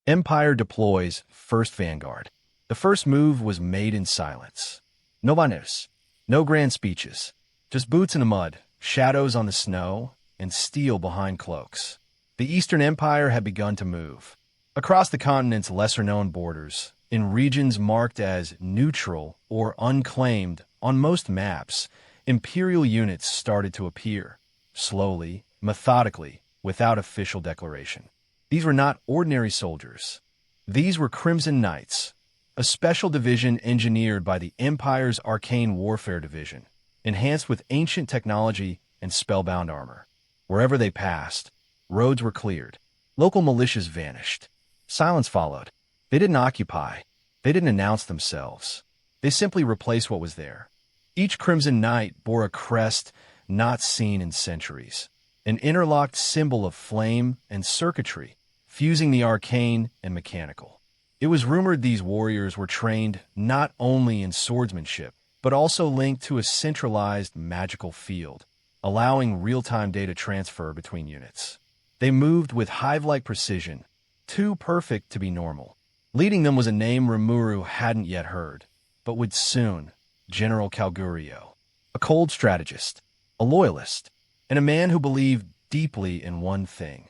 Empire deploys first vanguard. The first move was made in silence. No banners, no grand speeches, just boots in the mud, shadows on the snow, and steel behind cloaks. The Eastern Empire had begun to move. Across the continent's lesser-known borders, in regions marked as neutral or unclaimed on most maps, imperial units started to appear, slowly, methodically, without official declaration. These were not ordinary soldiers. These were Crimson Knights, a special division engineered by the Empire's Arcane Warfare Division, enhanced with ancient technology and spellbound armor. Wherever they passed, roads were cleared. Local militias vanished. Silence followed. They didn't occupy. They didn't announce themselves. They simply replaced what was there. Each Crimson Knight bore a crest not seen in centuries, an interlocked symbol of flame and circuitry, fusing the arcane and mechanical. It was rumored these warriors were trained not only in swordsmanship, but also linked to a centralized magical field, allowing real-time data transfer between units. They moved with hive-like precision, too perfect to be normal. Leading them was a name Rimuru hadn't yet heard, but would soon, General Calgurio, a cold strategist, a loyalist, and a man who believed deeply in one thing: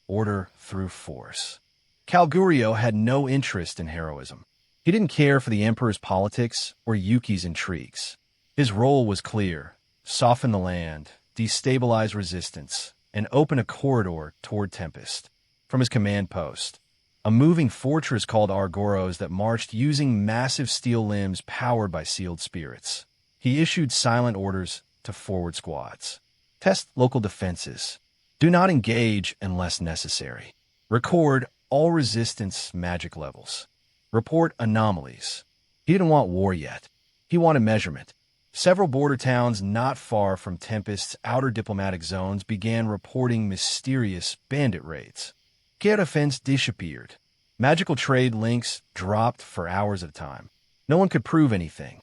order through force. Calgurio had no interest in heroism. He didn't care for the Emperor's politics or Yūki's intrigues. His role was clear: soften the land, destabilize resistance, and open a corridor toward Tempest. From his command post, a moving fortress called Argoros that marched using massive steel limbs powered by sealed spirits, he issued silent orders to forward squads. Test local defenses. Do not engage unless necessary. Record all resistance magic levels. Report anomalies. He didn't want war yet. He wanted measurement. Several border towns not far from Tempest's outer diplomatic zones began reporting mysterious bandit raids. Guerra-fence disappeared. Magical trade links dropped for hours at a time. No one could prove anything,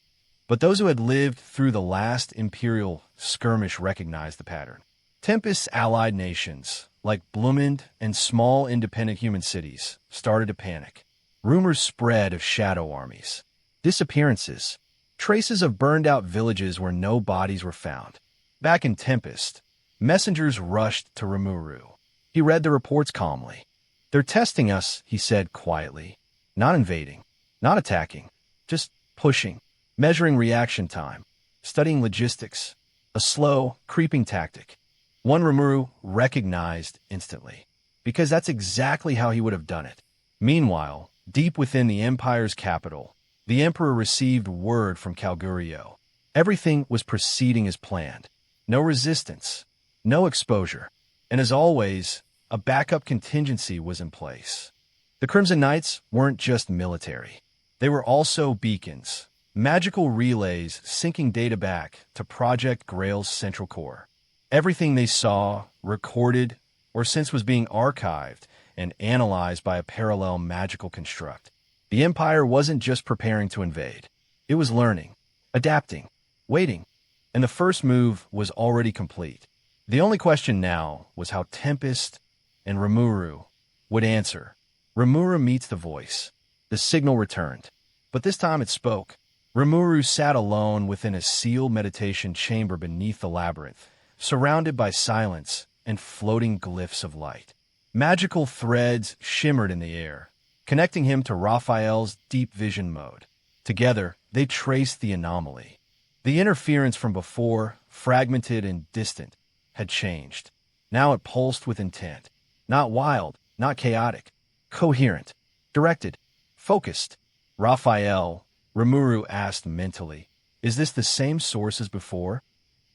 but those who had lived through the last imperial skirmish recognized the pattern. Tempest's allied nations, like Blumend and small independent human cities, started to panic. Rumors spread of shadow armies, disappearances, traces of burned-out villages where no bodies were found. Back in Tempest, messengers rushed to Rimuru. He read the reports calmly. "They're testing us," he said quietly. "Not invading, not attacking, just pushing, measuring reaction time, studying logistics, a slow, creeping tactic." One Rimuru recognized instantly, because that's exactly how he would have done it. Meanwhile, deep within the Empire's capital, the Emperor received word from Calgurio. Everything was proceeding as planned. No resistance, no exposure, and as always, a backup contingency was in place. The Crimson Knights weren't just military. They were also beacons, magical relays syncing data back to Project Grail's central core. Everything they saw, recorded, or since was being archived and analyzed by a parallel magical construct. The Empire wasn't just preparing to invade. It was learning, adapting, waiting, and the first move was already complete. The only question now was how Tempest and Rimuru would answer. Rimuru meets the voice. The signal returned, but this time it spoke. Rimuru sat alone within a sealed meditation chamber beneath the labyrinth, surrounded by silence and floating glyphs of light. Magical threads shimmered in the air, connecting him to Raphael's deep vision mode. Together, they traced the anomaly. The interference from before, fragmented and distant, had changed. Now it pulsed with intent. Not wild, not chaotic. Coherent, directed, focused. "Raphael," Rimuru asked mentally, "is this the same source as before?"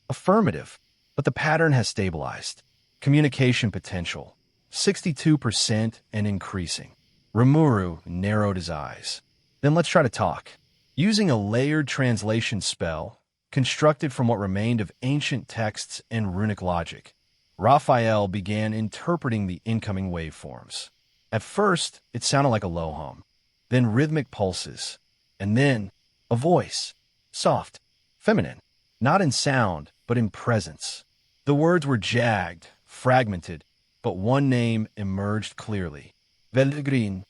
Affirmative, but the pattern has stabilized. Communication potential, 62% and increasing. Rimuru narrowed his eyes. "Then let's try to talk." Using a layered translation spell, constructed from what remained of ancient texts and runic logic, Raphael began interpreting the incoming waveforms. At first, it sounded like a low hum, then rhythmic pulses, and then a voice, soft, feminine, not in sound, but in presence. The words were jagged, fragmented, but one name emerged clearly: Velgrynd.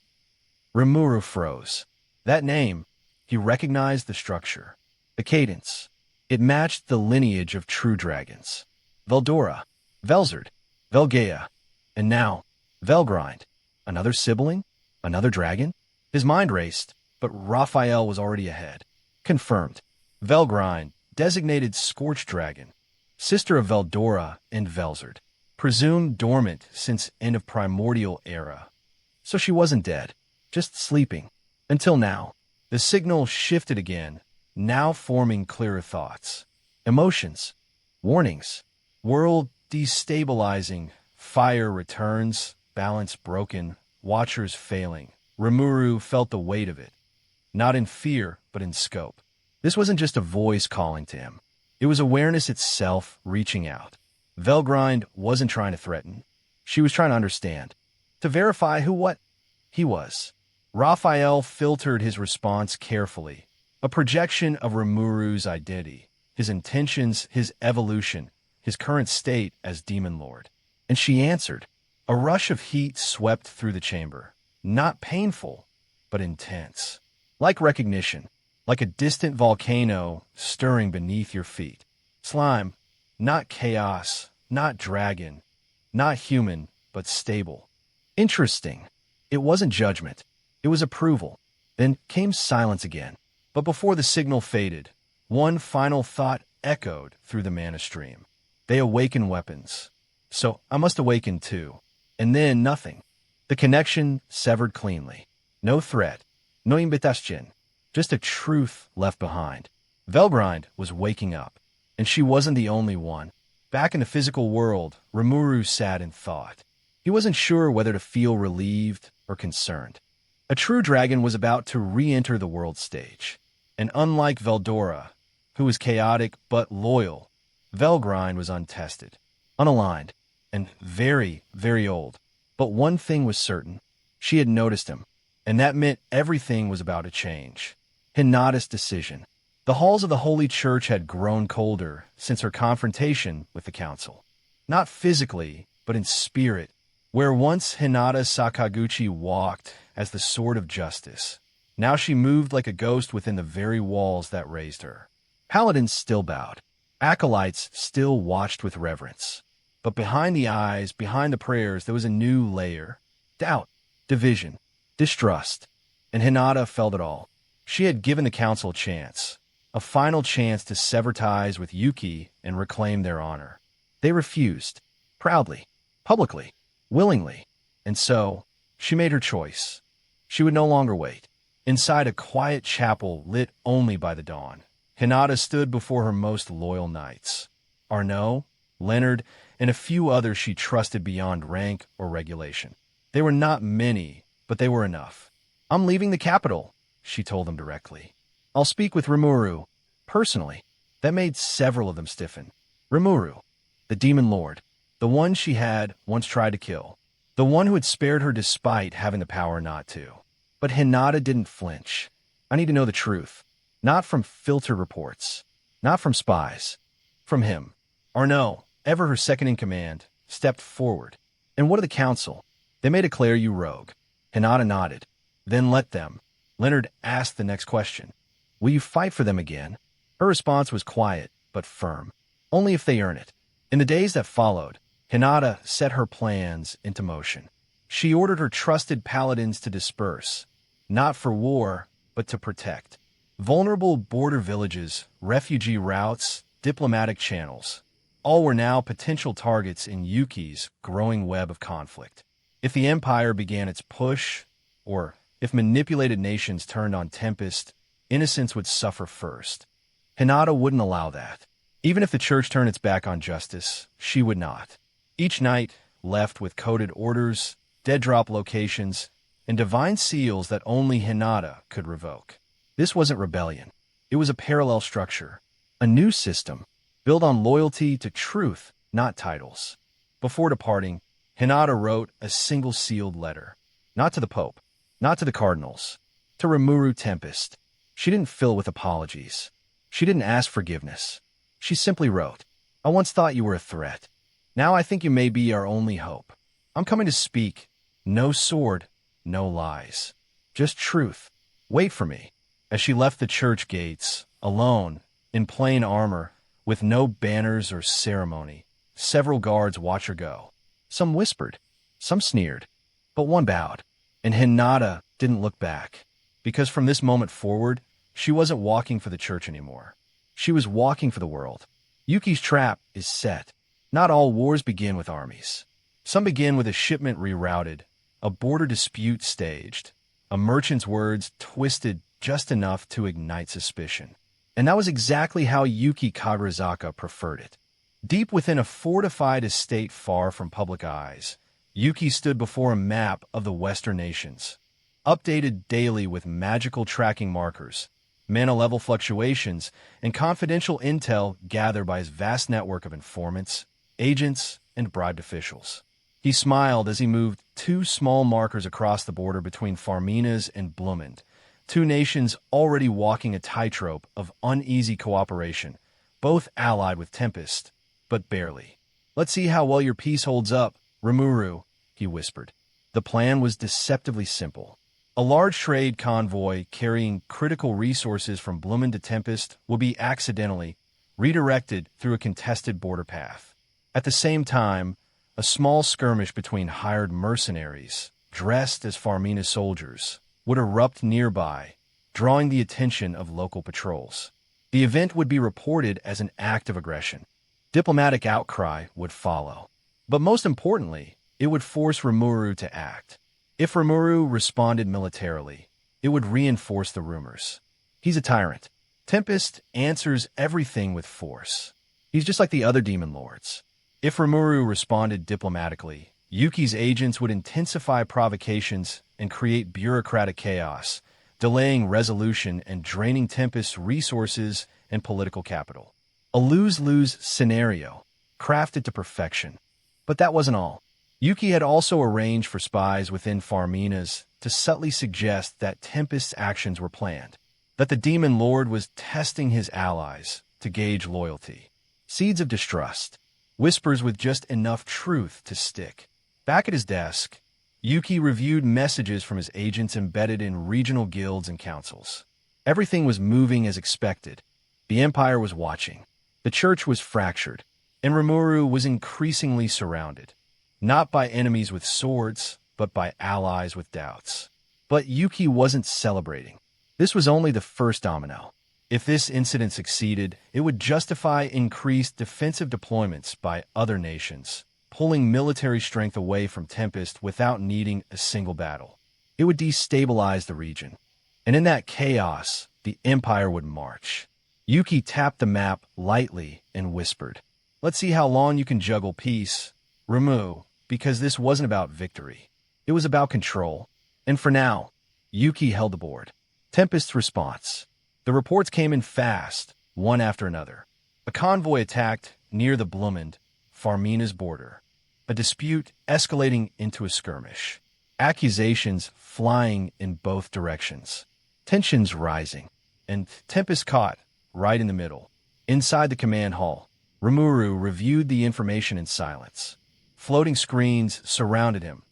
Rimuru froze. That name, he recognized the structure, the cadence. It matched the lineage of true dragons. Veldora, Velzard, Velgaea, and now Velgrynd. Another sibling? Another dragon? His mind raced, but Raphael was already ahead. Confirmed. Velgrynd, designated Scorched Dragon, sister of Veldora and Velzard, presumed dormant since end of primordial era. So she wasn't dead, just sleeping. Until now. The signal shifted again, now forming clearer thoughts. Emotions. Warnings. World destabilizing. Fire returns. Balance broken. Watchers failing. Rimuru felt the weight of it. Not in fear, but in scope. This wasn't just a voice calling to him. It was awareness itself reaching out. Velgrynd wasn't trying to threaten. She was trying to understand. To verify what he was. Raphael filtered his response carefully. A projection of Rimuru's identity, his intentions, his evolution, his current state as Demon Lord. And she answered. A rush of heat swept through the chamber. Not painful, but intense. Like recognition. Like a distant volcano stirring beneath your feet. Slime, not chaos, not dragon, not human, but stable. Interesting. It wasn't judgment. It was approval. Then came silence again. But before the signal faded, one final thought echoed through the mana stream. They awaken weapons. So I must awaken too. And then nothing. The connection severed cleanly. No threat. No invitation. Just a truth left behind. Velgrynd was waking up, and she wasn't the only one. Back in the physical world, Rimuru sat and thought. He wasn't sure whether to feel relieved or concerned. A true dragon was about to re-enter the world stage. And unlike Veldora, who was chaotic but loyal, Velgrynd was untested, unaligned, and very, very old. But one thing was certain. She had noticed him, and that meant everything was about to change. Hinata's decision. The halls of the Holy Church had grown colder since her confrontation with the Council. Not physically, but in spirit, where once Hinata Sakaguchi walked as the sword of justice. Now she moved like a ghost within the very walls that raised her. Paladins still bowed. Acolytes still watched with reverence. But behind the eyes, behind the prayers, there was a new layer. Doubt, division, distrust. And Hinata felt it all. She had given the Council a chance. A final chance to sever ties with Yūki and reclaim their honor. They refused. Proudly. Publicly. Willingly. And so, she made her choice. She would no longer wait. Inside a quiet chapel lit only by the dawn, Hinata stood before her most loyal knights. Arnaud, Leonard, and a few others she trusted beyond rank or regulation. They were not many, but they were enough. I'm leaving the capital, she told them directly. I'll speak with Rimuru, personally. That made several of them stiffen. Rimuru, the Demon Lord, the one she had once tried to kill, the one who had spared her despite having the power not to. But Hinata didn't flinch. I need to know the truth. Not from filter reports. Not from spies. From him. Arnaud, ever her second-in-command, stepped forward. And what of the Council? They may declare you rogue. Hinata nodded. Then let them. Leonard asked the next question. Will you fight for them again? Her response was quiet, but firm. Only if they earn it. In the days that followed, Hinata set her plans into motion. She ordered her trusted paladins to disperse. Not for war, but to protect. Vulnerable border villages, refugee routes, diplomatic channels. All were now potential targets in Yūki's growing web of conflict. If the Empire began its push, or if manipulated nations turned on Tempest, innocents would suffer first. Hinata wouldn't allow that. Even if the Church turned its back on justice, she would not. Each knight left with coded orders, dead-drop locations, and divine seals that only Hinata could revoke. This wasn't rebellion. It was a parallel structure. A new system, built on loyalty to truth, not titles. Before departing, Hinata wrote a single sealed letter. Not to the Pope, not to the cardinals, to Rimuru Tempest. She didn't fill it with apologies. She didn't ask forgiveness. She simply wrote, I once thought you were a threat. Now I think you may be our only hope. I'm coming to speak. No sword, no lies. Just truth. Wait for me. As she left the church gates, alone, in plain armor, with no banners or ceremony, several guards watched her go. Some whispered, some sneered, but one bowed. And Hinata didn't look back, because from this moment forward, she wasn't walking for the church anymore. She was walking for the world. Yuki's trap is set. Not all wars begin with armies. Some begin with a shipment rerouted, a border dispute staged, a merchant's words twisted just enough to ignite suspicion. And that was exactly how Yuki Kagerizaka preferred it. Deep within a fortified estate far from public eyes, Yuki stood before a map of the Western nations, updated daily with magical tracking markers, mana level fluctuations, and confidential intel gathered by his vast network of informants, agents, and bribed officials. He smiled as he moved 2 small markers across the border between Farminas and Blumend, 2 nations already walking a tightrope of uneasy cooperation, both allied with Tempest, but barely. Let's see how well your peace holds up, Rimuru, he whispered. The plan was deceptively simple. A large trade convoy carrying critical resources from Blumend to Tempest will be accidentally redirected through a contested border path. At the same time, a small skirmish between hired mercenaries, dressed as Farmina soldiers, would erupt nearby, drawing the attention of local patrols. The event would be reported as an act of aggression. Diplomatic outcry would follow. But most importantly, it would force Rimuru to act. If Rimuru responded militarily, it would reinforce the rumors. He's a tyrant. Tempest answers everything with force. He's just like the other demon lords. If Rimuru responded diplomatically, Yuki's agents would intensify provocations and create bureaucratic chaos, delaying resolution and draining Tempest's resources and political capital. A lose-lose scenario, crafted to perfection. But that wasn't all. Yuki had also arranged for spies within Farminas to subtly suggest that Tempest's actions were planned, that the demon lord was testing his allies to gauge loyalty. Seeds of distrust, whispers with just enough truth to stick. Back at his desk, Yuki reviewed messages from his agents embedded in regional guilds and councils. Everything was moving as expected. The Empire was watching. The church was fractured, and Rimuru was increasingly surrounded, not by enemies with swords, but by allies with doubts. But Yuki wasn't celebrating. This was only the first domino. If this incident succeeded, it would justify increased defensive deployments by other nations, pulling military strength away from Tempest without needing a single battle. It would destabilize the region. And in that chaos, the Empire would march. Yuki tapped the map lightly and whispered, "Let's see how long you can juggle peace, Rimuru," because this wasn't about victory. It was about control. And for now, Yuki held the board. Tempest's response. The reports came in fast, one after another. A convoy attacked near the Blumend, Farmina's border. A dispute escalating into a skirmish. Accusations flying in both directions. Tensions rising. And Tempest caught right in the middle. Inside the command hall, Rimuru reviewed the information in silence. Floating screens surrounded him.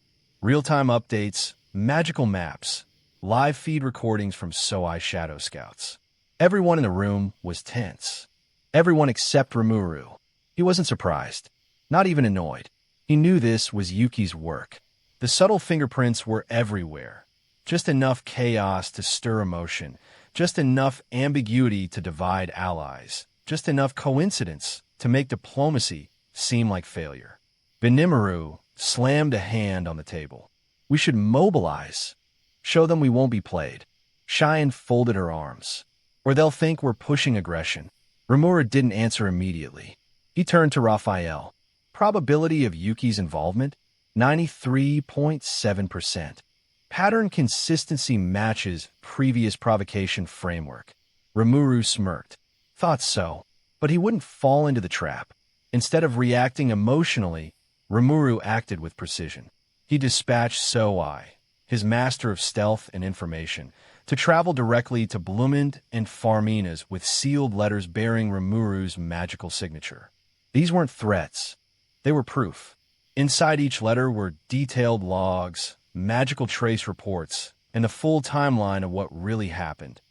Real-time updates, magical maps, live feed recordings from Soai Shadow Scouts. Everyone in the room was tense. Everyone except Rimuru. He wasn't surprised, not even annoyed. He knew this was Yuki's work. The subtle fingerprints were everywhere. Just enough chaos to stir emotion, just enough ambiguity to divide allies, just enough coincidence to make diplomacy seem like failure. Rimuru slammed a hand on the table. "We should mobilize. Show them we won't be played." Cheyenne folded her arms. "Or they'll think we're pushing aggression." Rimuru didn't answer immediately. He turned to Raphael. Probability of Yuki's involvement? 93.7%. Pattern consistency matches previous provocation framework. Rimuru smirked. Thought so, but he wouldn't fall into the trap. Instead of reacting emotionally, Rimuru acted with precision. He dispatched Soai, his master of stealth and information, to travel directly to Blumend and Farminas with sealed letters bearing Rimuru's magical signature. These weren't threats. They were proof. Inside each letter were detailed logs, magical trace reports, and the full timeline of what really happened,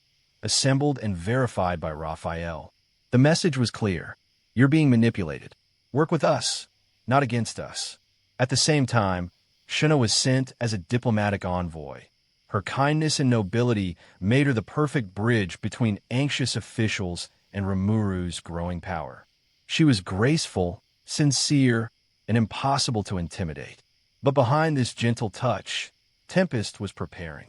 assembled and verified by Raphael. The message was clear. You're being manipulated. Work with us, not against us. At the same time, Shuna was sent as a diplomatic envoy. Her kindness and nobility made her the perfect bridge between anxious officials and Rimuru's growing power. She was graceful, sincere, and impossible to intimidate. But behind this gentle touch, Tempest was preparing.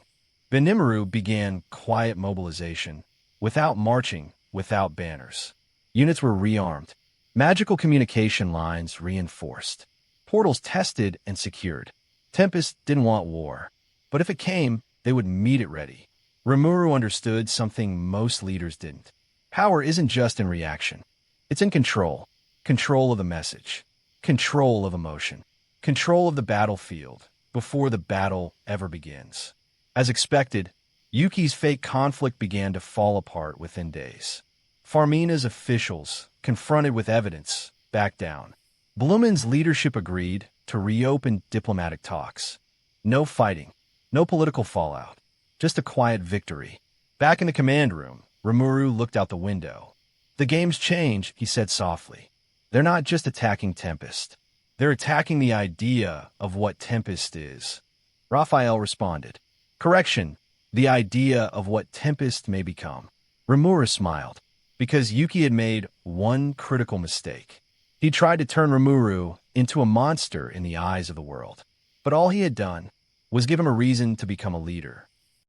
Rimuru began quiet mobilization, without marching, without banners. Units were rearmed, magical communication lines reinforced, portals tested and secured. Tempest didn't want war, but if it came, they would meet it ready. Rimuru understood something most leaders didn't. Power isn't just in reaction. It's in control. Control of the message. Control of emotion. Control of the battlefield before the battle ever begins. As expected, Yūki's fake conflict began to fall apart within days. Farmina's officials, confronted with evidence, backed down. Blumen's leadership agreed to reopen diplomatic talks. No fighting, no political fallout, just a quiet victory. Back in the command room, Rimuru looked out the window. The game's change, he said softly. They're not just attacking Tempest. They're attacking the idea of what Tempest is. Raphael responded. Correction, the idea of what Tempest may become. Rimuru smiled, because Yūki had made one critical mistake. He tried to turn Rimuru into a monster in the eyes of the world. But all he had done was give him a reason to become a leader.